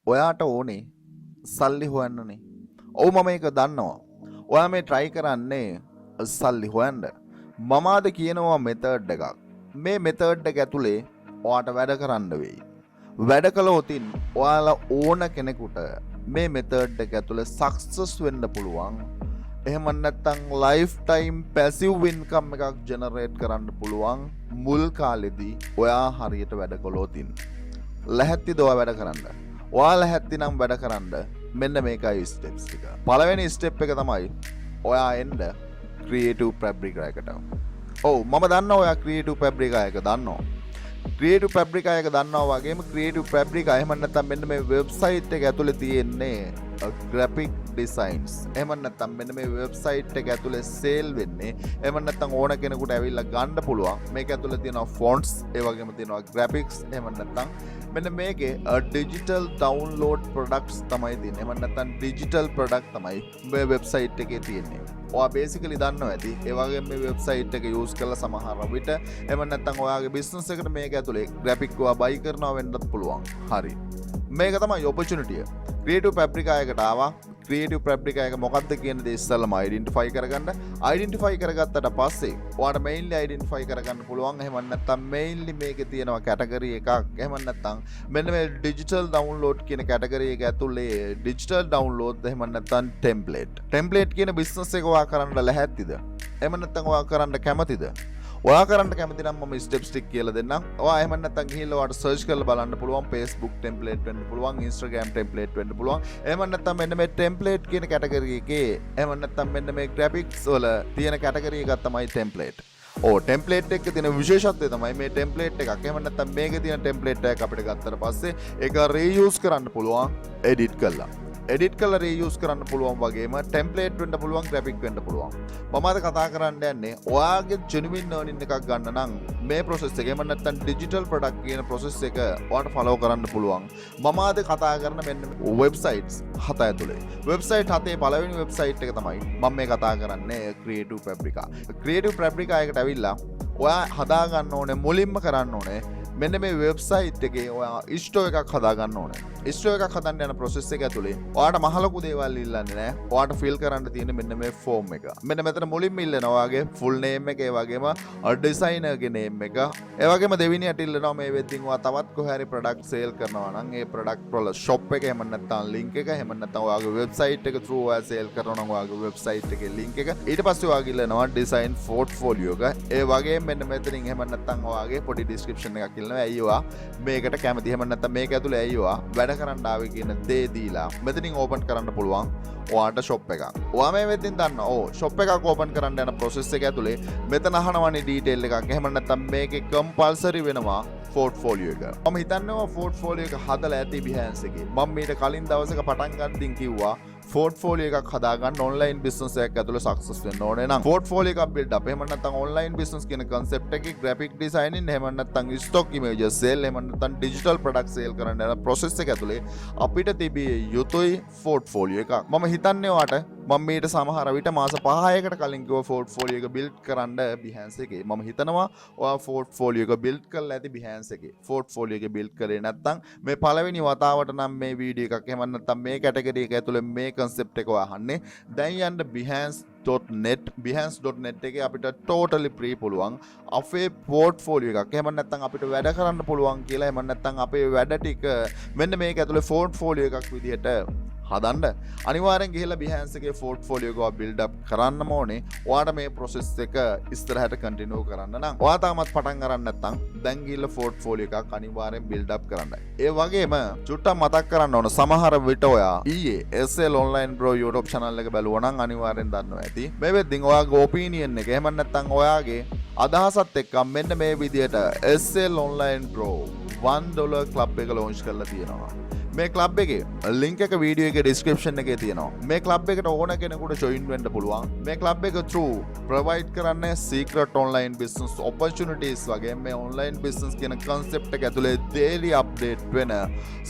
ඔයාට ඕනේ සල්ලි හොයන්නනේ. ඔව් මම ඒක දන්නවා. ඔයා මේ try කරන්නේ සල්ලි හොයන්න. මම අද කියනවා method එකක්. මේ method එක ඇතුලේ ඔයාට වැඩ කරන්න වෙයි. වැඩ කළොතින් ඔයාලා ඕන කෙනෙකුට මේ method එක ඇතුලේ success වෙන්න පුළුවන්. එහෙම නැත්නම් lifetime passive income එකක් generate කරන්න පුළුවන් මුල් කාලෙදී ඔයා හරියට වැඩ කළොතින්. ලැහැත්තිද ඔයා වැඩ කරන්න? ඔයා ලැහැත්ති නම් වැඩ කරන්න මෙන්න මේකයි ස්ටෙප්ස් ටික. පළවෙනි ස්ටෙප් එක තමයි ඔයා එන්න ක්‍රියේටිව් ෆැබ්‍රිකා එකට. ඔව් මම දන්නවා ඔයා ක්‍රියේටිව් ෆැබ්‍රිකා එක දන්නවා. ක්‍රියේටිව් ෆැබ්‍රිකා එක දන්නවා වගේම ක්‍රියේටිව් ෆැබ්‍රිකා එහෙම නැත්නම් මෙන්න මේ වෙබ්සයිට් එක ඇතුලේ තියෙන්නේ graphic designs. එහෙම නැත්නම් මෙන්න මේ වෙබ්සයිට් එක ඇතුලේ සේල් වෙන්නේ. එහෙම නැත්නම් ඕන කෙනෙකුට ඇවිල්ලා ගන්න පුළුවන්. මේක ඇතුලේ තියෙනවා fonts, ඒ වගේම තියෙනවා graphics. එහෙම නැත්නම් මෙන්න මේකේ digital download products තමයි තියෙන්නේ. එහෙම නැත්නම් digital product තමයි මේ වෙබ්සයිට් එකේ තියෙන්නේ. ඔයා basically දන්නවා ඇති. ඒ වගේම මේ වෙබ්සයිට් එක use කරලා සමහර විට එහෙම නැත්නම් ඔයාගේ business එකට මේක ඇතුලේ graphic ඔයා buy කරනවා වෙන්නත් පුළුවන්. හරි. මේක තමයි opportunity. ක්‍රියේටිව් ෆැබ්‍රිකා එකට ආවා. ක්‍රියේටිව් ෆැබ්‍රිකා එක මොකක්ද කියන දේ ඉස්සෙල්ලාම අයිඩෙන්ටිෆයි කරගන්න. අයිඩෙන්ටිෆයි කරගත්තට පස්සේ ඔයාලට මෙයින්ලි අයිඩෙන්ටිෆයි කරගන්න පුළුවන්. එහෙම නැත්නම් මෙයින්ලි මේකේ තියෙනවා කැටගරි එකක්. එහෙම නැත්නම් මෙන්න මේ ඩිජිටල් ඩවුන්ලෝඩ් කියන කැටගරි එක ඇතුලේ ඩිජිටල් ඩවුන්ලෝඩ් එහෙම නැත්නම් ටෙම්ප්ලේට්. ටෙම්ප්ලේට් කියන බිස්නස් එක ඔයා කරන්න ලැහැත්තිද? එහෙම නැත්නම් ඔයා කරන්න කැමතිද? ඔයා කරන්න කැමති නම් මම ස්ටෙප්ස් ටික කියලා දෙන්නම්. ඔයා එහෙම නැත්නම් ගිහිල්ලා ඔයාට සර්ච් කරලා බලන්න පුළුවන්. Facebook ටෙම්ප්ලේට් වෙන්න පුළුවන්, Instagram ටෙම්ප්ලේට් වෙන්න පුළුවන්. එහෙම නැත්නම් මෙන්න මේ ටෙම්ප්ලේට් කියන කැටගරි එකේ එහෙම නැත්නම් මෙන්න මේ graphics වල තියෙන කැටගරි එකක් තමයි ටෙම්ප්ලේට්. ටෙම්ප්ලේට් එකේ තියෙන විශේෂත්වය තමයි මේ ටෙම්ප්ලේට් එකක්. එහෙම නැත්නම් මේකේ තියෙන ටෙම්ප්ලේට් එකක් අපිට ගත්තට පස්සේ ඒක රීයුස් කරන්න පුළුවන් එඩිට් කරලා. එඩිට් කරලා රීයුස් කරන්න පුළුවන් වගේම ටෙම්ප්ලේට් වෙන්න පුළුවන් graphic වෙන්න පුළුවන්. මම අද කතා කරන්න යන්නේ ඔයාගේ genuine earning එකක් ගන්න නම් මේ process එක එහෙම නැත්නම් digital product කියන process එක ඔයාට follow කරන්න පුළුවන්. මම අද කතා කරන මෙන්න websites 7 ඇතුලේ. website 7 පළවෙනි website එක තමයි මම මේ කතා කරන්නේ Creative Fabrica. Creative Fabrica එකට ඇවිල්ලා ඔයා හදා ගන්න ඕනේ මුලින්ම කරන්න ඕනේ මෙන්න මේ වෙබ්සයිට් එකේ ඔයා ස්ටෝ එකක් හදා ගන්න ඕනේ. ස්ටෝ එකක් හදන්න යන process එක ඇතුලේ ඔයාට මහ ලොකු දේවල් ඉල්ලන්නේ නැහැ. ඔයාට fill කරන්න තියෙන මෙන්න මේ form එක. මෙන්න මෙතන මුලින්ම ඉල්ලනවා ඔයාගේ full name එක, ඒ වගේම designer ගේ name එක. ඒ වගේම දෙවෙනියට ඉල්ලනවා මේ වෙද්දින් ඔයා තවත් කොහේ හරි product sale කරනවා නම් ඒ product වල shop එක එහෙම නැත්නම් link එක, එහෙම නැත්නම් ඔයාගේ website එක through ඔයා sale කරනවා නම් ඔයාගේ website එකේ link එක. ඊට පස්සේ ඔයාගේ ඉල්ලනවා design portfolio එක. ඒ වගේම මෙන්න මෙතනින් එහෙම නැත්නම් ඔයාගේ පොඩි description එකක් ඉල්ලනවා. ඇයි ඔයා මේකට කැමති, එහෙම නැත්නම් මේක ඇතුලේ ඇයි ඔයා වැඩ කරන්න ආවේ කියන දේ දීලා මෙතනින් ඕපන් කරන්න පුළුවන් ඔයාට shop එකක්. ඔයා මේ වෙද්දින් දන්නවා shop එකක් ඕපන් කරන්න යන process එක ඇතුලේ මෙතන අහනවනේ detail එකක්. එහෙම නැත්නම් මේකේ compulsory වෙනවා portfolio එක. මම හිතන්නේ portfolio එක හදලා ඇති Behance එකේ. මම මීට කලින් දවසක පටන් ගන්නදින් කිව්වා portfolio එකක් හදාගන්න online business එකක් ඇතුළේ success වෙන්න ඕනේ නම් portfolio එකක් build up. එහෙම නැත්නම් online business කියන concept එකේ graphic designing, එහෙම නැත්නම් stock images sale, එහෙම නැත්නම් digital product sale කරන්න යන process එක ඇතුළේ අපිට තිබිය යුතුයි portfolio එකක්. මම හිතන්නේ ඔයාට මම මේට සමහර විට මාස 5කට කලින් කිව්වා portfolio එක build කරන්න Behance එකේ. මම හිතනවා ඔයා portfolio එක build කරලා ඇති Behance එකේ. portfolio එක build කරේ නැත්නම් මේ පළවෙනි වතාවට නම් මේ වීඩියෝ එකක් එහෙම නැත්නම් මේ කැටගරි එක ඇතුළේ මේ concept එක අහන්නේ. දැන් යන්න behance.net. behance.net එකේ අපිට totally free පුළුවන් අපේ portfolio එකක් එහෙම නැත්නම් අපිට වැඩ කරන්න පුළුවන් කියලා, එහෙම නැත්නම් අපේ වැඩ ටික මෙන්න මේක ඇතුළේ portfolio එකක් විදිහට හදන්න. අනිවාර්යෙන් ගිහිල්ලා Behance එකේ portfolio එක build up කරන්නම ඕනේ. ඔයාට මේ process එක ඉස්සරහට continue කරන්න නම් ඔයා තාමත් පටන් ගන්න නැත්නම් දැන් ගිහිල්ලා portfolio එකක් අනිවාර්යෙන් build up කරන්න. ඒ වගේම චුට්ටක් මතක් කරන්න ඕන සමහර විට ඔයා ඊයේ SL online bro YouTube channel එක බැලුවා නම් අනිවාර්යෙන් දන්නවා ඇති. මේ වෙද්දින් ඔයාගේ opinion එක එහෙම නැත්නම් ඔයාගේ අදහසත් එක්ක මෙන්න මේ විදියට SL online bro $1 club එක launch කරලා තියෙනවා. මේ ක්ලබ් එකේ ලින්ක් එක වීඩියෝ එකේ description එකේ තියෙනවා. මේ ක්ලබ් එකට ඕන කෙනෙකුට join වෙන්න පුළුවන්. මේ ක්ලබ් එක through provide කරන්නේ secret online business opportunities වගේ මේ online business කියන concept එක ඇතුලේ daily update වෙන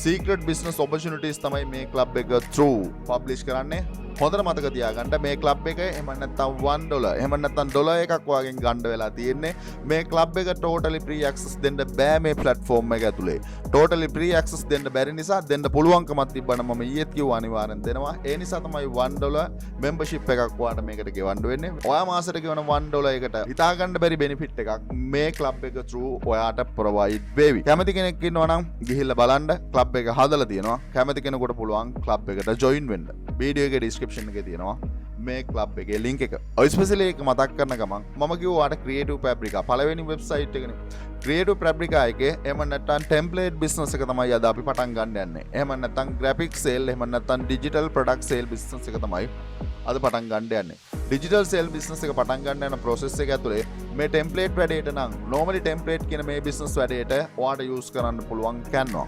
secret business opportunities තමයි මේ ක්ලබ් එක through publish කරන්නේ. හොඳට මතක තියාගන්න මේ ක්ලබ් එක එහෙම නැත්නම් $1 එහෙම නැත්නම් $1 එකක් වගේ ගන්න වෙලා තියෙන්නේ. මේ ක්ලබ් එක totally free access දෙන්න බෑ මේ platform එක ඇතුලේ. totally free access දෙන්න බැරි නිසා දෙන්න පුළුවන්කමක් තිබ්බනම් මම ඊයේත් කිව්වා අනිවාර්යෙන් දෙනවා. ඒ නිසා තමයි $1 membership එකක් ඔයාලට මේකට ගෙවන්න වෙන්නේ. ඔයා මාසෙට ගෙවන $1 එකට හිතා ගන්න බැරි benefit එකක් මේ ක්ලබ් එක through ඔයාට provide වෙවි. කැමති කෙනෙක් ඉන්නවා නම් ගිහිල්ලා බලන්න ක්ලබ් එක හදලා තියෙනවා. කැමති කෙනෙකුට පුළුවන් ක්ලබ් එකට join වෙන්න. වීඩියෝ එකේ description එකේ තියෙනවා මේ ක්ලබ් එකේ link එක. ඔය ස්පෙෂලි එක මතක් කරන ගමන් මම කිව්වා ඔයාට Creative Fabrica පළවෙනි වෙබ්සයිට් එකනේ. Creative Fabrica එකේ එහෙම නැත්නම් template business එක තමයි අද අපි පටන් ගන්න යන්නේ. එහෙම නැත්නම් graphic sale එහෙම නැත්නම් digital product sale business එක තමයි අද පටන් ගන්න යන්නේ. digital sale business එක පටන් ගන්න යන process එක ඇතුලේ මේ template වැඩේට නම් normally template කියන මේ business වැඩේට ඔයාට use කරන්න පුළුවන් Canva.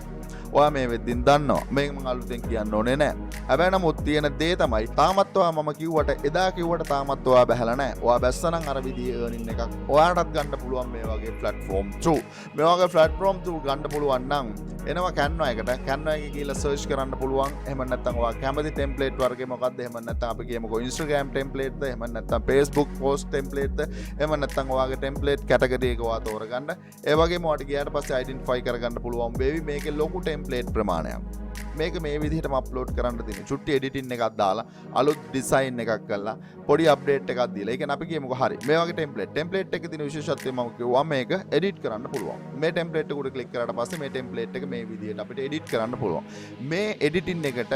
ඔයා මේ වෙද්දින් දන්නවා. මේක මම අලුතෙන් කියන්න ඕනේ නෑ. හැබැයි නමුත් තියෙන දේ තමයි තාමත් ඔයා මම කිව්වට එදා කිව්වට තාමත් ඔයා බැහැලා නෑ. ඔයා බැස්සනම් අර විදිහේ earning එකක් ඔයාටත් ගන්න පුළුවන් මේ වගේ platform through. මේ වගේ platform through ගන්න පුළුවන් නම් එනවා Canva එකට. Canva එකේ ගිහලා search කරන්න පුළුවන්. එහෙම නැත්නම් ඔයා කැමති template වර්ගේ මොකක්ද? එහෙම නැත්නම් අපි කියමුකෝ Instagram template ද? එහෙම නැත්නම් Facebook post template ද? එහෙම නැත්නම් ඔයාගේ template category එක ඔයා තෝරගන්න. ඒ වගේම ඔයාට ගියාට පස්සේ identify කරගන්න පුළුවන් වේවි මේකේ ලොකු template ප්‍රමාණයක්. මේක මේ විදිහටම අප්ලෝඩ් කරන්න තියෙනවා. චුට්ටි එඩිටින් එකක් දාලා අලුත් ඩිසයින් එකක් කරලා පොඩි අප්ඩේට් එකක් දීලා. ඒ කියන්නේ අපි කියමුකෝ හරි. මේ වගේ ටෙම්ප්ලේට් එකේ තියෙන විශේෂත්වය මම කිව්වා මේක එඩිට් කරන්න පුළුවන්. මේ ටෙම්ප්ලේට් එක උඩ ක්ලික් කරාට පස්සේ මේ ටෙම්ප්ලේට් එක මේ විදිහට අපිට එඩිට් කරන්න පුළුවන්. මේ එඩිටින් එකට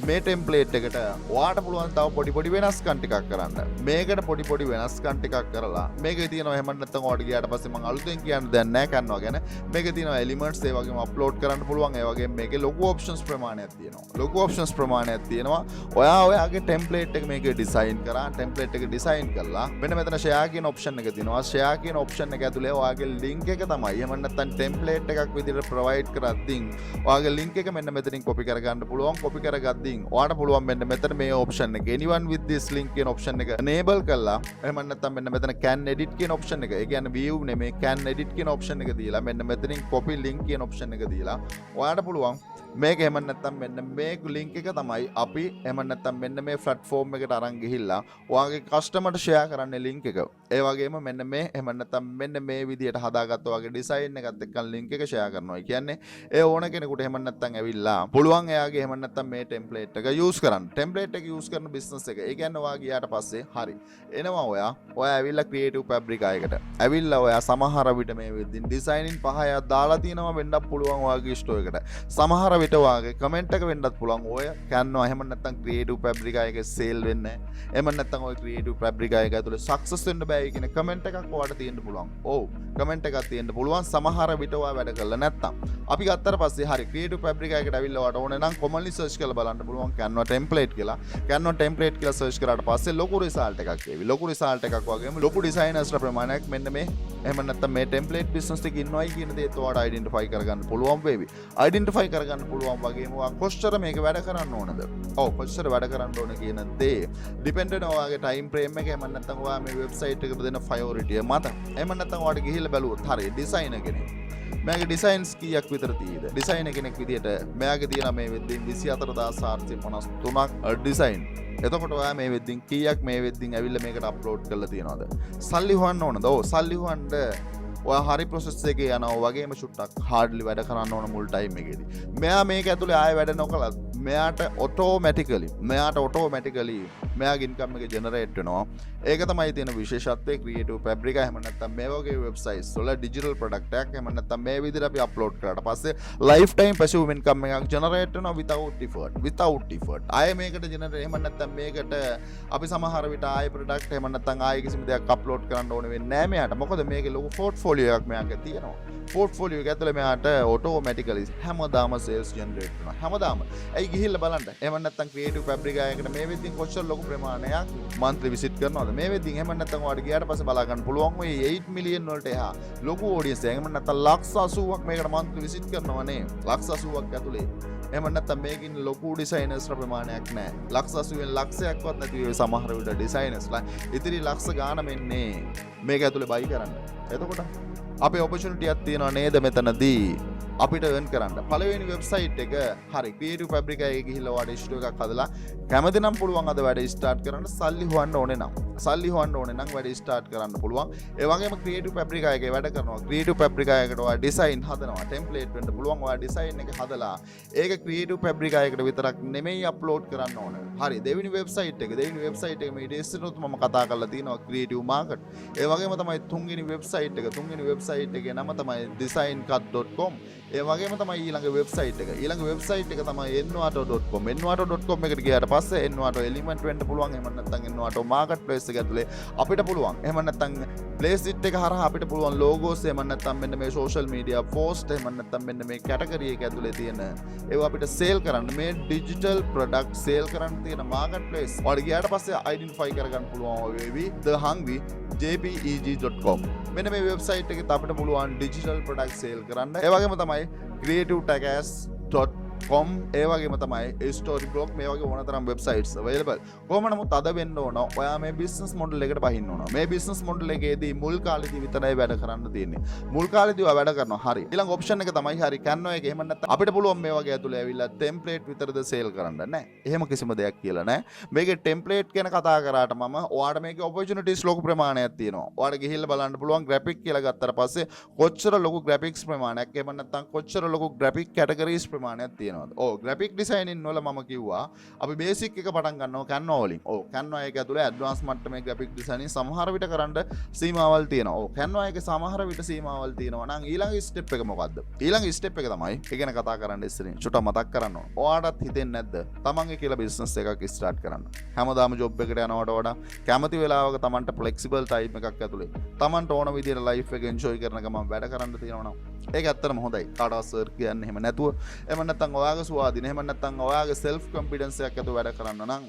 මේ ටෙම්ප්ලේට් එකට ඔයාට පුළුවන් තව පොඩි වෙනස්කම් ටිකක් කරන්න. මේකට පොඩි වෙනස්කම් ටිකක් කරලා මේකේ තියෙනවා එහෙම නැත්නම් ඔයාට ගියාට පස්සේ මම අලුතෙන් කියන්න දෙයක් නැහැ Canva ගැන. මේකේ තියෙනවා එලිමන්ට්ස් ඒ වගේම අප්ලෝඩ් කරන්න පුළුවන්. ඒ වගේම මේකේ ලොකු ඔප්ෂන්ස් ප්‍රමාණයක් තියෙනවා. ලොකු ඔප්ෂන්ස් ප්‍රමාණයක් තියෙනවා. ඔයාගේ ටෙම්ප්ලේට් එක මේකේ ඩිසයින් කරා ටෙම්ප්ලේට් එක ඩිසයින් කරලා මෙන්න මෙතන share කියන ඔප්ෂන් එක තියෙනවා. share කියන ඔප්ෂන් එක ඇතුලේ ඔයාගේ link එක තමයි එහෙම නැත්නම් ටෙම්ප්ලේට් එකක් විදිහට provide කරද්දී ඔයාගේ link එක මෙන්න මෙතනින් copy කරගන්න පුළුවන්. copy කරගද්දී ඔයාට පුළුවන් මෙන්න මෙතන මේ ඔප්ෂන් එක anyone with this link කියන ඔප්ෂන් එක enable කරලා එහෙම නැත්නම් මෙන්න මෙතන can edit කියන ඔප්ෂන් එක. ඒ කියන්නේ view නෙමෙයි can edit කියන ඔප්ෂන් එක දීලා මෙන්න මෙතනින් copy link කියන ඔප්ෂන් එක දීලා ඔයාට පුළුවන් මේක එහෙම නැත්නම් මෙන්න මේ link එක තමයි අපි එහෙම නැත්නම් මෙන්න මේ platform එකට අරන් ගිහිල්ලා ඔයාගේ customer share කරන්න link එක. ඒ වගේම මෙන්න මේ එහෙම නැත්නම් මෙන්න මේ විදියට හදාගත්ත ඔයාගේ design එකත් එක්ක link එක share කරනවා. ඒ කියන්නේ ඒ ඕන කෙනෙකුට එහෙම නැත්නම් ඇවිල්ලා පුළුවන් එයාගේ එහෙම නැත්නම් මේ template එක use කරන්න. template එක use කරන business එක. ඒ කියන්නේ ඔයා ගියාට පස්සේ හරි. එනවා ඔයා ඇවිල්ලා Creative Fabrica එකට. ඇවිල්ලා ඔයා සමහර විට මේ වෙද්දින් designing 5ක් දාලා තියෙනවා වෙන්නත් පුළුවන් ඔයාගේ store එකට. සමහර විට ඔයාගේ comment එක වෙන්නත් පුළුවන්. ඔය Canva එහෙම නැත්නම් Creative Fabrica එකේ sale වෙන්නේ නැහැ. එහෙම නැත්නම් ඔය Creative Fabrica එක ඇතුලේ success වෙන්න බෑ කියන comment එකක් ඔයාලට තියෙන්න පුළුවන්. ඔව් comment එකක් තියෙන්න පුළුවන්. සමහර විට ඔයා වැඩ කරලා නැත්නම් අපි ගත්තට පස්සේ හරි Creative Fabrica එකට ඇවිල්ලා ඔයාට ඕනේ නම් commonly search කරලා බලන්න පුළුවන් Canva template කියලා. Canva template කියලා search කරාට පස්සේ ලොකු result එකක් එවි. ලොකු result එකක් වගේම ලොකු designers ප්‍රමාණයක් මෙන්න මේ එහෙම නැත්නම් මේ template business එකේ ඉන්නවයි කියන දේත් ඔයාට identify කරගන්න පුළුවන් වේවි. identify කරගන්න පුළුවන් වගේම ඔයා කොච්චර මේක වැඩ කරන්න ඕනද? ඔව් කොච්චර වැඩ කරන්න ඕන කියන දේ depend වෙනවා ඔයාගේ time frame එක. එහෙම නැත්නම් ඔයා මේ website එකට දෙන priority මත. එහෙම නැත්නම් ඔයාට ගිහිල්ලා බැලුවොත් හරි designer කෙනෙක්. මෙයාගේ ඩිසයින්ස් කීයක් විතර තියෙද? ඩිසයිනර් කෙනෙක් විදියට මෙයාගේ තියෙන මේ වෙද්දින් 24453ක් ඩිසයින්. එතකොට ඔයා මේ වෙද්දින් කීයක් මේ වෙද්දින් ඇවිල්ලා මේකට අප්ලෝඩ් කරලා තියනවද? සල්ලි හොයන්න ඕනද? ඔව් සල්ලි හොයන්න ඔයා හරි process එකේ යනවා වගේම චුට්ටක් hardly වැඩ කරන්න ඕන මුල් time එකේදී. මෙයා මේක ඇතුලේ ආයෙ වැඩ නොකලත් මෙයාට automatically මෙයාගේ income එක generate වෙනවා. ඒක තමයි තියෙන විශේෂත්වය Creative Fabrica. එහෙම නැත්නම් මේ වගේ websites වල digital product එකක් එහෙම නැත්නම් මේ විදිහට අපි upload කරාට පස්සේ lifetime passive income එකක් generate වෙනවා without effort. ආයෙ මේකට generate එහෙම නැත්නම් මේකට අපි සමහර විට ආයෙ product එහෙම නැත්නම් ආයෙ කිසිම දෙයක් upload කරන්න ඕනේ වෙන්නේ නැහැ මෙයාට. මොකද මේකේ ලොකු portfolio එකක් මෙයාගේ තියෙනවා. portfolio එක ඇතුලේ මෙයාට automatically හැමදාම sales generate වෙනවා. හැමදාම. ඇයි ගිහිල්ලා බලන්න. එහෙම නැත්නම් Creative Fabrica එකට මේ වෙද්දින් කොච්චර ලොකු ප්‍රමාණයක් monthly visit කරනවද? මේ වෙද්දින් එහෙම නැත්නම් ඔයාලට ගියාට පස්සේ බලා ගන්න පුළුවන් ඔය 8 million වලට එහා ලොකු audience එකක්. එහෙම නැත්නම් ලක්ෂ 80ක් මේකට monthly visit කරනවනේ. ලක්ෂ 80ක් ඇතුලේ. එහෙම නැත්නම් මේකින් ලොකු designers ප්‍රමාණයක් නැහැ. ලක්ෂ 80න් ලක්ෂයක්වත් නැති වෙයි සමහර විට designersලා. ඉතිරි ලක්ෂ ගාන මෙන්නේ මේක ඇතුලේ buy කරන්න. එතකොට අපේ opportunity එකක් තියෙනවා නේද මෙතනදී? අපිට earn කරන්න. පළවෙනි වෙබ්සයිට් එක හරි Creative Fabrica එකේ ගිහිල්ලා ඔයාලට ස්ටෝ එකක් හදලා කැමති නම් පුළුවන් අද වැඩ ස්ටාර්ට් කරන්න. සල්ලි හොයන්න ඕනේ නම් වැඩ ස්ටාර්ට් කරන්න පුළුවන්. ඒ වගේම Creative Fabrica එකේ වැඩ කරනවා. Creative Fabrica එකට ඔයා ඩිසයින් හදනවා. ටෙම්ප්ලේට් වෙන්න පුළුවන්. ඔයා ඩිසයින් එක හදලා ඒක Creative Fabrica එකට විතරක් නෙමෙයි අප්ලෝඩ් කරන්න ඕන. හරි දෙවෙනි වෙබ්සයිට් එක මේ ඩෙස්ටිනුත් මම කතා කරලා තියෙනවා Creative Market. ඒ වගේම තමයි තුන්වෙනි වෙබ්සයිට් එකේ නම තමයි designcut.com. ඒ වගේම තමයි ඊළඟ වෙබ්සයිට් එක. ඊළඟ වෙබ්සයිට් එක තමයි envato.com. envato.com එකට ගියාට පස්සේ envato element වෙන්න පුළුවන්. එහෙම නැත්නම් envato marketplace එක ඇතුලේ අපිට පුළුවන්. එහෙම නැත්නම් playlist එක හරහා අපිට පුළුවන් logos එහෙම නැත්නම් මෙන්න මේ social media post එහෙම නැත්නම් මෙන්න මේ category එක ඇතුලේ තියෙන ඒවා අපිට sale කරන්න මේ digital product sale කරන්න තියෙන marketplace. ඔයාලා ගියාට පස්සේ identify කරගන්න පුළුවන් ඔය වේවි the hungry jpeg.com. මෙන්න මේ වෙබ්සයිට් එකේ අපිට පුළුවන් digital product sale කරන්න. ඒ වගේම තමයි creativetagas.com ඒ වගේම තමයි storyblog මේ වගේ ඕනතරම් websites available. කොහොම නමුත් අද වෙන්න ඕන ඔයා මේ business model එකට පහින්න ඕන. මේ business model එකේදී මුල් කාලේදී විතරයි වැඩ කරන්න තියෙන්නේ. මුල් කාලේදී ඔයා වැඩ කරනවා හරි. ඊළඟ option එක තමයි හරි Canva එක. එහෙම නැත්නම් අපිට පුළුවන් මේ වගේ ඇතුලේ ඇවිල්ලා template විතරද sale කරන්න නෑ. එහෙම කිසිම දෙයක් කියලා නෑ. මේකේ template ගැන කතා කරාට මම ඔයාට මේකේ opportunities ලොකු ප්‍රමාණයක් තියෙනවා. ඔයාට ගිහිල්ලා බලන්න පුළුවන් graphic කියලා ගත්තට පස්සේ කොච්චර ලොකු graphics ප්‍රමාණයක් එහෙම නැත්නම් කොච්චර ලොකු graphic categories ප්‍රමාණයක් තියෙනවද. graphic designing වල මම කිව්වා අපි basic එක පටන් ගන්නවා Canva වලින්. Canva එක ඇතුලේ advanced මට්ටමේ graphic designing සමහර විට කරන්න සීමාවල් තියෙනවා. Canva එකේ සමහර විට සීමාවල් තියෙනවා නම් ඊළඟ step එක මොකද්ද? ඊළඟ step එක තමයි ඒ ගැන කතා කරන්න ඉස්සරින් චුට්ටක් මතක් කරන්න ඕන. ඔයාටත් හිතෙන්නේ නැද්ද තමන්ගේ කියලා business එකක් start කරන්න? හැමදාම job එකට යනවට වඩා කැමති වෙලාවක තමන්ට flexible time එකක් ඇතුලේ තමන්ට ඕන විදිහට life එක enjoy කරන ගමන් වැඩ කරන්න තියෙනවා නම් ඒක ඇත්තටම හොඳයි. කාටවත් සර් කියන්නේ එහෙම නැතුව එහෙම නැත්නම් ඔයාගේ ස්වාධීන එහෙම නැත්නම් ඔයාගේ self confidence එකක් ඇතුව වැඩ කරන්න නම්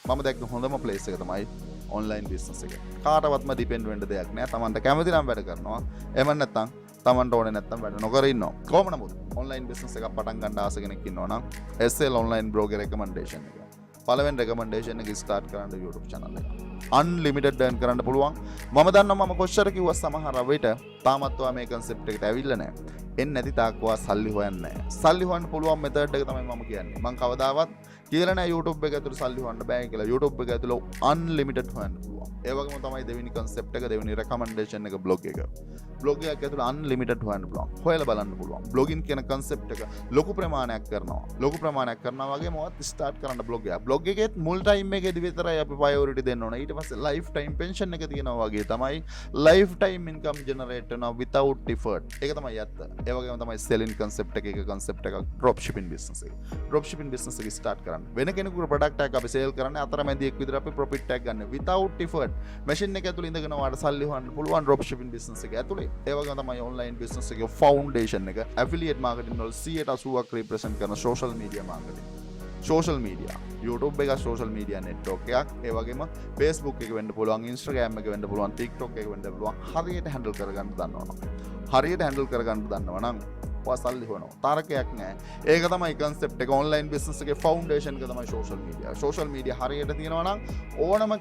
මම දැක්ක හොඳම place එක තමයි online business එක. කාටවත්ම depend වෙන්න දෙයක් නෑ. තමන්ට කැමති නම් වැඩ කරනවා. එහෙම නැත්නම් තමන්ට ඕනේ නැත්නම් වැඩ නොකර ඉන්නවා. කොහොම නමුත් online business එකක් පටන් ගන්න ආස කෙනෙක් ඉන්නවා නම් SL online broker recommendation එක. පළවෙනි recommendation එක start කරන්න YouTube channel එක. unlimited earn කරන්න පුළුවන්. මම දන්නවා මම කොච්චර කිව්වා සමහර විට තාමත් ඔයා මේ concept එකට ඇවිල්ලා නැහැ. එන්නේ නැති තාක් ඔයා සල්ලි හොයන්නේ නැහැ. සල්ලි හොයන්න පුළුවන් method එක තමයි මම කියන්නේ. මම කවදාවත් කියලා නැහැ YouTube එක ඇතුළේ සල්ලි හොයන්න බෑ කියලා. YouTube එක ඇතුළේ unlimited හොයන්න පුළුවන්. ඒ වගේම තමයි දෙවෙනි concept එක දෙවෙනි recommendation එක blog එක. blog එකක් ඇතුළේ unlimited හොයන්න පුළුවන්. හොයලා බලන්න පුළුවන්. blogging කියන concept එක ලොකු ප්‍රමාණයක් කරනවා. ලොකු ප්‍රමාණයක් කරනවා වගේම ඔයත් start කරන්න blog එක. blog එකෙත් මුල් time එකේදී විතරයි අපි priority දෙන්න ඕන. ඊට පස්සේ lifetime pension එක තියෙනවා වගේ තමයි lifetime income generate වෙනවා without effort. ඒක තමයි ඇත්ත. ඒ වගේම තමයි selling concept එකක concept එකක් drop shipping business එක. drop shipping business එක start කරන්න. වෙන කෙනෙකුගේ product එකක් අපි sale කරන්නේ අතරමැදියෙක් විදිහට අපි profit එකක් ගන්න. without effort. machine එක ඇතුළේ ඉඳගෙන ඔයාලට සල්ලි හොයන්න පුළුවන් drop shipping business එක ඇතුළේ. ඒ වගේම තමයි online business එකේ foundation එක affiliate marketing වල 180ක් represent කරන social media marketing. social media YouTube එක social media network එකක්. ඒ වගේම Facebook එක වෙන්න පුළුවන්, Instagram එක වෙන්න පුළුවන්, TikTok එක වෙන්න පුළුවන්. හරියට handle කරගන්න දන්නවනම්. ඔයා සල්ලි හොයනවා. තරකයක් නෑ. ඒක තමයි concept එක. online business එකේ foundation එක තමයි social media. social media හරියට තියෙනවා නම් ඕනම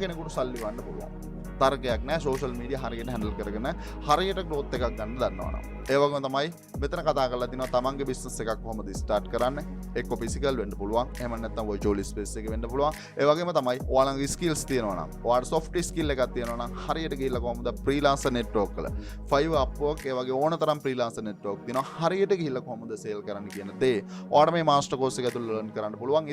කෙනෙකුට සල්ලි වන්න පුළුවන්. තරකයක් නෑ. social media හරියට handle කරගෙන හරියට growth එකක් ගන්න දන්නවනම්. ඒ වගේම තමයි මෙතන කතා කරලා තිනවා තමන්ගේ business එකක් කොහොමද start කරන්නේ. එක්ක physical වෙන්න පුළුවන්. එහෙම නැත්නම් virtual space එක වෙන්න පුළුවන්. ඒ වගේම තමයි ඔයාලගේ skills තියෙනවා නම්, ඔයාලට soft skill එකක් තියෙනවා නම් හරියට ගිහිල්ලා කොහොමද freelancer network වල Fiverr, Upwork ඒ වගේ ඕනතරම් freelancer network තියෙනවා. හරියට ගිහිල්ලා කොහොමද sale කරන්න කියන දේ ඔයාලට මේ master course එක ඇතුළේ learn කරන්න පුළුවන්.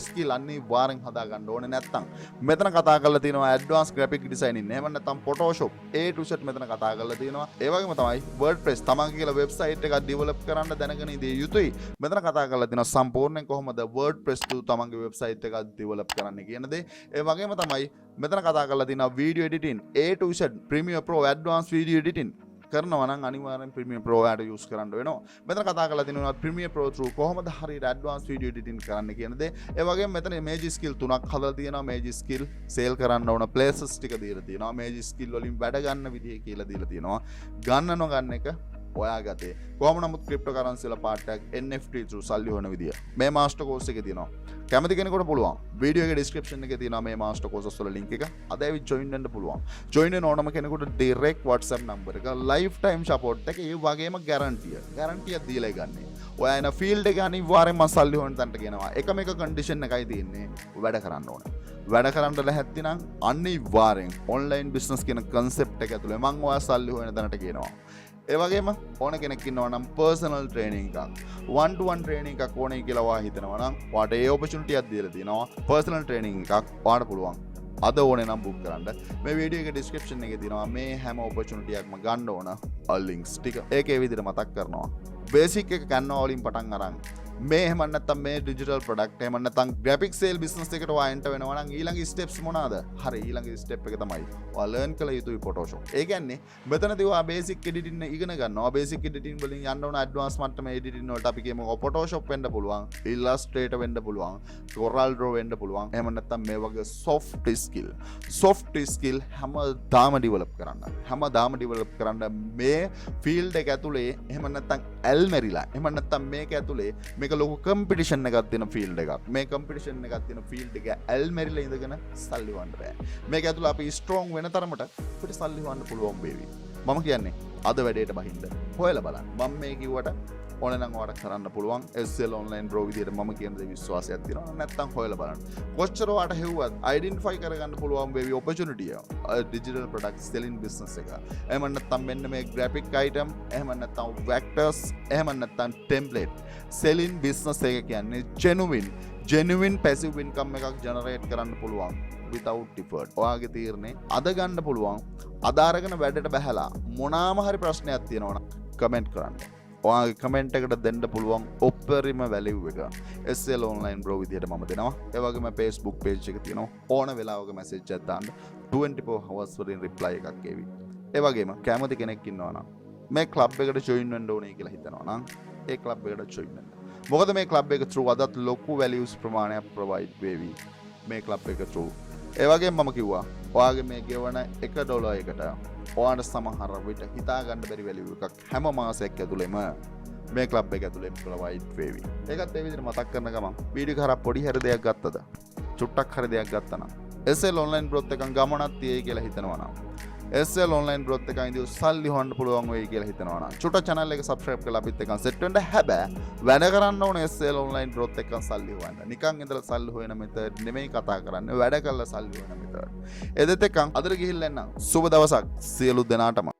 skill අනිවාර්යෙන් හදා ගන්න ඕනේ නැත්නම් මෙතන කතා කරලා තියෙනවා advanced graphic designing. එහෙම නැත්නම් Photoshop A to Z මෙතන කතා කරලා තියෙනවා. ඒ වගේම තමයි WordPress තමන්ගේ කියලා වෙබ්සයිට් එකක් ඩෙවලොප් කරන්න දැනගෙන ඉඳී යුතුයි. මෙතන කතා කරලා තියෙනවා සම්පූර්ණයෙන් කොහොමද WordPress to තමන්ගේ වෙබ්සයිට් එකක් ඩෙවලොප් කරන්න කියන දේ. ඒ වගේම තමයි මෙතන කතා කරලා තියෙනවා video editing A to Z Premiere Pro advanced video editing කරනවා නම් අනිවාර්යෙන් Premiere Pro add use කරන්න වෙනවා. මෙතන කතා කරලා තියෙනවා Premiere Pro through කොහොමද හරියට advanced video editing කරන්න කියන දේ. ඒ වගේම මෙතන magic skill තුනක් හදලා තියෙනවා. magic skill sale කරන්න ඕන places ටික දීලා තියෙනවා. magic skill වලින් වැඩ ගන්න විදිහ කියලා දීලා තියෙනවා. ගන්න නොගන්න එක ඔයා ගතේ කොහොම නමුත් ක්‍රිප්ටෝකරන්සි වල පාර්ට් එකක් NFT through සල්ලි හොයන විදිය මේ මාස්ටර් කෝස් එකේ තියෙනවා. කැමති කෙනෙකුට පුළුවන් වීඩියෝ එකේ ඩිස්ක්‍රිප්ෂන් එකේ තියෙනවා මේ මාස්ටර් කෝසස් වල ලින්ක් එක. අද ඇවිත් ජොයින් වෙන්න පුළුවන්. ජොයින් වෙන ඕනම කෙනෙකුට ඩිරෙක්ට් WhatsApp නම්බර් එක ලයිෆ් ටයිම් සපෝට් එක ඒ වගේම ගැරන්ටියක් දීලා ගන්නේ. ඔයා එන ෆීල්ඩ් එක අනිවාර්යෙන්ම සල්ලි හොයන තැනට ගෙනවා. එකම එක කන්ඩිෂන් එකයි තියෙන්නේ වැඩ කරන්න ඕන. වැඩ කරන්න ලැහැත්ති නම් අනිවාර්යෙන් ඔන්ලයින් බිස්නස් කියන කන්සෙප්ට් එක ඇතුලේ මම ඔයා සල්ලි හොයන තැනට ගෙනවා. ඒ වගේම ඕන කෙනෙක් ඉන්නවා නම් පර්සනල් ට්‍රේනින් එකක් 1-to-1 ට්‍රේනින් එකක් ඕනේ කියලා ඔයා හිතනවා නම් ඔයාට ඒ ඔපචුනිටි එකක් දීලා තියෙනවා. පර්සනල් ට්‍රේනින් එකක් ඔයාට පුළුවන්. අද ඕනේ නම් බුක් කරන්න. මේ වීඩියෝ එකේ ඩිස්ක්‍රිප්ෂන් එකේ තියෙනවා මේ හැම ඔපචුනිටි එකක්ම ගන්න ඕන ලින්ක්ස් ටික. ඒකේ විදිහට මතක් කරනවා. බේසික් එක ගන්නවා වලින් පටන් අරන් මේ එහෙම නැත්නම් මේ ඩිජිටල් ප්‍රොඩක්ට් එහෙම නැත්නම් ග්‍රැෆික් සේල් බිස්නස් එකට ඔයා එන්ටර් වෙනවා නම් ඊළඟ ස්ටෙප්ස් මොනවාද? හරි ඊළඟ ස්ටෙප් එක තමයි ඔයා ලර්න් කළ යුතුයි Photoshop. ඒ කියන්නේ මෙතනදී ඔයා බේසික් එඩිටින් ඉගෙන ගන්නවා. බේසික් එඩිටින් වලින් යන්න ඕන ඇඩ්වාන්ස් මට්ටමේ එඩිටින් වලට අපි කියමුකෝ Photoshop වෙන්න පුළුවන්, Illustrator වෙන්න පුළුවන්, Corel Draw වෙන්න පුළුවන්. එහෙම නැත්නම් මේ වගේ soft skill හැමදාම ඩෙවලොප් කරන්න. මේ ෆීල්ඩ් එක ඇතුලේ එහෙම නැත්නම් ඇල්මෙරිලා. එහෙම නැත්නම් මේක ඇතුලේ මේක ලොකු කම්පිටිෂන් එකක් තියෙන ෆීල්ඩ් එකක්. මේ කම්පිටිෂන් එකක් තියෙන ෆීල්ඩ් එක ඇල්මෙරිලා ඉඳගෙන සල්ලි වන්න බෑ. මේක ඇතුළේ අපි ස්ට්‍රෝං වෙන තරමට අපිට සල්ලි වන්න පුළුවන් වේවි. මම කියන්නේ අද වැඩේට බහින්න. හොයලා බලන්න. මම මේ කිව්වට ඕන නම් ඔයාලට කරන්න පුළුවන්. SL online bro විදියට මම කියන දේ විශ්වාසයක් තියෙනවා. නැත්තම් හොයලා බලන්න. කොච්චර ඔයාලට හෙව්වත් අයිඩෙන්ටිෆයි කරගන්න පුළුවන් වේවි opportunity එක. digital product selling business එක. එහෙම නැත්තම් මෙන්න මේ graphic item, එහෙම නැත්තම් vectors, එහෙම නැත්තම් template. selling business එක කියන්නේ genuine passive income එකක් generate කරන්න පුළුවන් without effort. ඔයාගේ තීරණේ අද ගන්න පුළුවන්. අද අරගෙන වැඩට බහැලා මොනාම හරි ප්‍රශ්නයක් තියෙනවා නම් කමෙන්ට් කරන්න. ඔයාගේ කමෙන්ට් එකට දෙන්න පුළුවන් උපරිම වැලියු එක SL online bro විදියට මම දෙනවා. ඒ වගේම Facebook page එක තියෙනවා. ඕන වෙලාවක message එකක් දාන්න 24 hours වලින් reply එකක් එවි. ඒ වගේම කැමති කෙනෙක් ඉන්නවා නම් මේ club එකට join වෙන්න ඕනේ කියලා හිතනවා නම් ඒ club එකට join වෙන්න. මොකද මේ club එක through අදත් ලොකු values ප්‍රමාණයක් provide වෙවි මේ club එක through. ඒ වගේම මම කිව්වා ඔයාගේ මේ ගෙවන $1 එකට ඔයාට සමහර විට හිතා ගන්න බැරි වැලියු එකක් හැම මාසයක් ඇතුළෙම මේ ක්ලබ් එක ඇතුළේ ප්‍රොවයිඩ් වෙවි. ඒකත් ඒ විදිහට මතක් කරන ගමන් වීඩියෝ කරා පොඩි හරි දෙයක් ගත්තද? චුට්ටක් හරි දෙයක් ගත්තා නම් SL online growth එකන් ගමනක් තියෙයි කියලා හිතනවා නම් SL online growth එකන් ඉදිරි සල්ලි හොයන්න පුළුවන් වෙයි කියලා හිතනවා නම් චුට්ට channel එක subscribe කරලා අපිත් එක්කන් set වෙන්න. හැබැයි වැඩ කරන්න ඕනේ SL online growth එකන් සල්ලි හොයන්න. නිකන් ඉඳලා සල්ලි හොයන method නෙමෙයි කතා කරන්නේ. වැඩ කරලා සල්ලි හොයන method. එදෙත් එක්කන් අදට ගිහිල්ලා එන්න. සුබ දවසක් සියලු දෙනාටම.